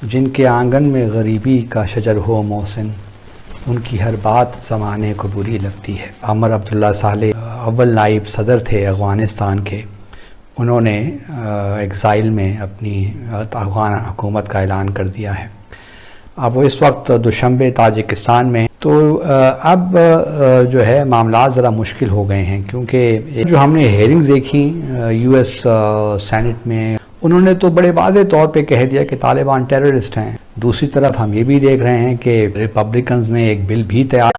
جن کے آنگن میں غریبی کا شجر ہو محسن، ان کی ہر بات زمانے کو بری لگتی ہے۔ عمر عبداللہ صالح اول نائب صدر تھے افغانستان کے، انہوں نے ایگزائل میں اپنی افغان حکومت کا اعلان کر دیا ہے۔ اب وہ اس وقت دوشنبے تاجکستان میں ہیں۔ تو اب جو ہے معاملات ذرا مشکل ہو گئے ہیں، کیونکہ جو ہم نے ہیئرنگز دیکھی یو ایس سینٹ میں، انہوں نے تو بڑے واضح طور پہ کہہ دیا کہ طالبان ٹیررسٹ ہیں۔ دوسری طرف ہم یہ بھی دیکھ رہے ہیں کہ ریپبلکنز نے ایک بل بھی تیار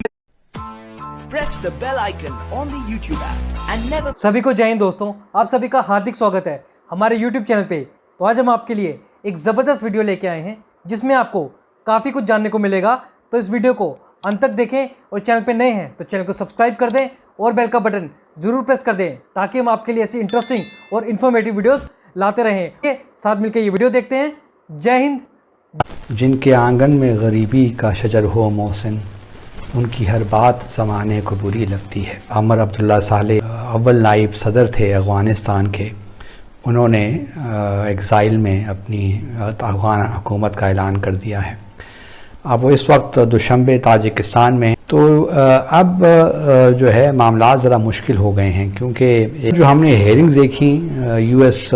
سبھی کو جے ہند دوستوں، آپ سبھی کا ہاردک سواگت ہے ہمارے یوٹیوب چینل پہ۔ تو آج ہم آپ کے لیے ایک زبردست ویڈیو لے کے آئے ہیں جس میں آپ کو کافی کچھ جاننے کو ملے گا۔ تو اس ویڈیو کو انت تک دیکھیں، اور چینل پہ نئے ہیں تو چینل کو سبسکرائب کر دیں اور بیل کا بٹن ضرور پریس کر دیں، تاکہ ہم آپ کے لیے ایسی انٹرسٹنگ اور انفارمیٹیو ویڈیوز لاتے رہیں۔ ساتھ مل کے یہ ویڈیو دیکھتے ہیں۔ جے ہند۔ جن کے آنگن میں غریبی کا شجر ہو محسن، ان کی ہر بات زمانے کو بری لگتی ہے۔ عمر عبداللہ صالح اول نائب صدر تھے افغانستان کے، انہوں نے ایگزائل میں اپنی افغان حکومت کا اعلان کر دیا ہے۔ اب وہ اس وقت دوشنبے تاجکستان میں ہیں۔ تو اب جو ہے معاملات ذرا مشکل ہو گئے ہیں، کیونکہ جو ہم نے ہیئرنگز دیکھی یو ایس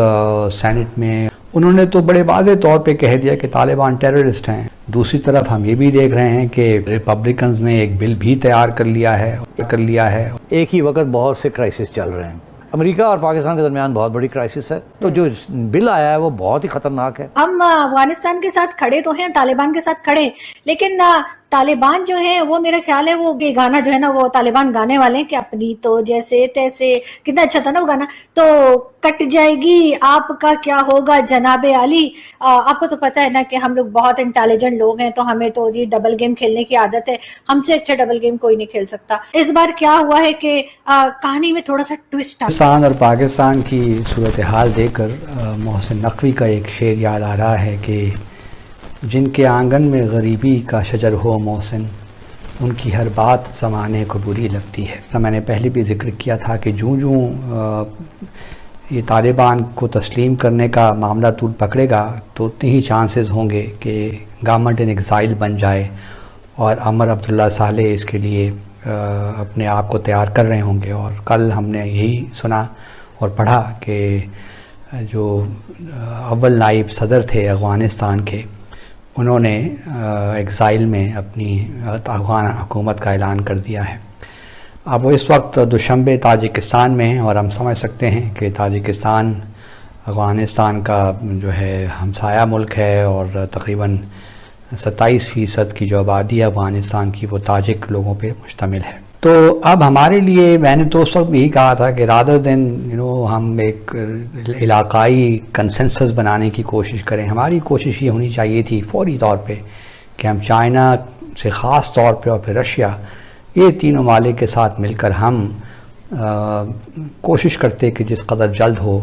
سینٹ میں، انہوں نے تو بڑے واضح طور پہ کہہ دیا کہ طالبان ٹیررسٹ ہیں۔ دوسری طرف ہم یہ بھی دیکھ رہے ہیں کہ ریپبلکنز نے ایک بل بھی تیار کر لیا ہے۔ ایک ہی وقت بہت سے کرائسس چل رہے ہیں، امریکہ اور پاکستان کے درمیان بہت بڑی کرائسس ہے۔ تو جو بل آیا ہے وہ بہت ہی خطرناک ہے۔ ہم افغانستان کے ساتھ کھڑے تو ہیں، طالبان کے ساتھ کھڑے، لیکن طالبان جو ہیں وہ میرا خیال ہے وہ یہ گانا جو ہے نا وہ طالبان گانے والے ہیں کہ اپنی تو جیسے تیسے، کتنا اچھا تھا نا وہ گانا، تو کٹ جائے گی آپ کا کیا ہوگا جناب علی۔ آپ کو تو پتہ ہے نا کہ ہم لوگ بہت انٹیلیجنٹ لوگ ہیں، تو ہمیں تو جی ڈبل گیم کھیلنے کی عادت ہے، ہم سے اچھا ڈبل گیم کوئی نہیں کھیل سکتا۔ اس بار کیا ہوا ہے کہ کہانی میں تھوڑا سا ٹوسٹ پاکستان اور پاکستان کی صورتحال دیکھ کر محسن نقوی کا ایک شعر یاد آ رہا ہے کہ جن کے آنگن میں غریبی کا شجر ہو محسن، ان کی ہر بات زمانے کو بری لگتی ہے۔ میں نے پہلے بھی ذکر کیا تھا کہ جوں یہ طالبان کو تسلیم کرنے کا معاملہ طول پکڑے گا تو اتنے ہی چانسز ہوں گے کہ گورنمنٹ ان ایگزائل بن جائے، اور عمر عبداللہ صالح اس کے لیے اپنے آپ کو تیار کر رہے ہوں گے۔ اور کل ہم نے یہی سنا اور پڑھا کہ جو اول نائب صدر تھے افغانستان کے، انہوں نے ایگزائل میں اپنی افغان حکومت کا اعلان کر دیا ہے۔ اب وہ اس وقت دوشنبے تاجکستان میں ہیں، اور ہم سمجھ سکتے ہیں کہ تاجکستان افغانستان کا جو ہے ہمسایہ ملک ہے، اور تقریباً 27% کی جو آبادی ہے افغانستان کی وہ تاجک لوگوں پہ مشتمل ہے۔ تو اب ہمارے لیے میں نے تو اس وقت یہی کہا تھا کہ رادر دین ہم ایک علاقائی کنسنسس بنانے کی کوشش کریں، ہماری کوشش یہ ہونی چاہیے تھی فوری طور پہ کہ ہم چائنا سے خاص طور پہ اور پھر رشیا، یہ تین ممالک کے ساتھ مل کر ہم کوشش کرتے کہ جس قدر جلد ہو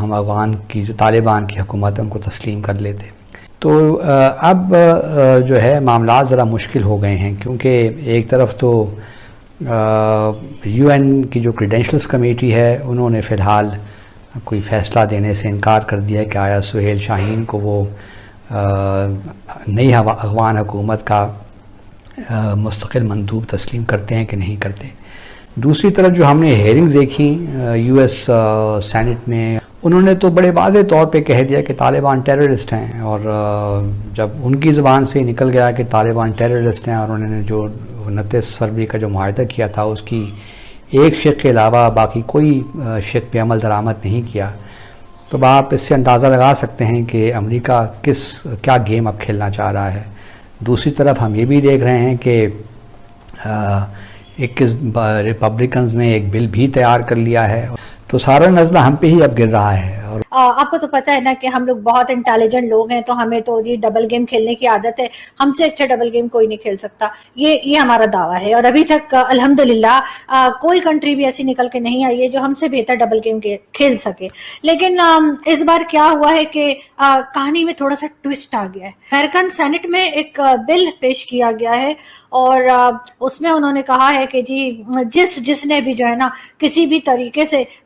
ہم افغان کی جو طالبان کی حکومت ہے ان کو تسلیم کر لیتے۔ تو اب جو ہے معاملات ذرا مشکل ہو گئے ہیں، کیونکہ ایک طرف تو یو این کی جو کریڈینشلز کمیٹی ہے انہوں نے فی الحال کوئی فیصلہ دینے سے انکار کر دیا کہ آیا سہیل شاہین کو وہ نئی افغان حکومت کا مستقل مندوب تسلیم کرتے ہیں کہ نہیں کرتے۔ دوسری طرف جو ہم نے ہیئرنگز دیکھی یو ایس سینٹ میں، انہوں نے تو بڑے واضح طور پہ کہہ دیا کہ طالبان ٹیررسٹ ہیں، اور جب ان کی زبان سے نکل گیا کہ طالبان ٹیررسٹ ہیں، اور انہوں نے جو 29 فروری کا جو معاہدہ کیا تھا اس کی ایک شق کے علاوہ باقی کوئی شق پہ عمل درآمد نہیں کیا، تو آپ اس سے اندازہ لگا سکتے ہیں کہ امریکہ کیا گیم اب کھیلنا چاہ رہا ہے۔ دوسری طرف ہم یہ بھی دیکھ رہے ہیں کہ 21 ریپبلکنز نے ایک بل بھی تیار کر لیا ہے، تو سارا نزلہ ہم پہ ہی اب گر رہا ہے۔ اور آپ کو تو پتہ ہے نا کہ ہم لوگ بہت انٹیلیجنٹ لوگ ہیں، تو ہمیں تو جی ڈبل گیم کھیلنے کی عادت ہے، ہم سے اچھا ڈبل گیم کوئی نہیں کھیل سکتا، یہ ہمارا دعویٰ ہے۔ اور ابھی تک الحمدللہ کوئی کنٹری بھی ایسی نکل کے نہیں آئی ہے جو ہم سے بہتر ڈبل گیم کھیل سکے۔ لیکن اس بار کیا ہوا ہے کہ کہانی میں تھوڑا سا ٹوسٹ آ گیا ہے۔ امریکن سینٹ میں ایک بل پیش کیا گیا ہے، اور اس میں انہوں نے کہا ہے کہ جی جس نے بھی جو ہے نا کسی بھی طریقے سے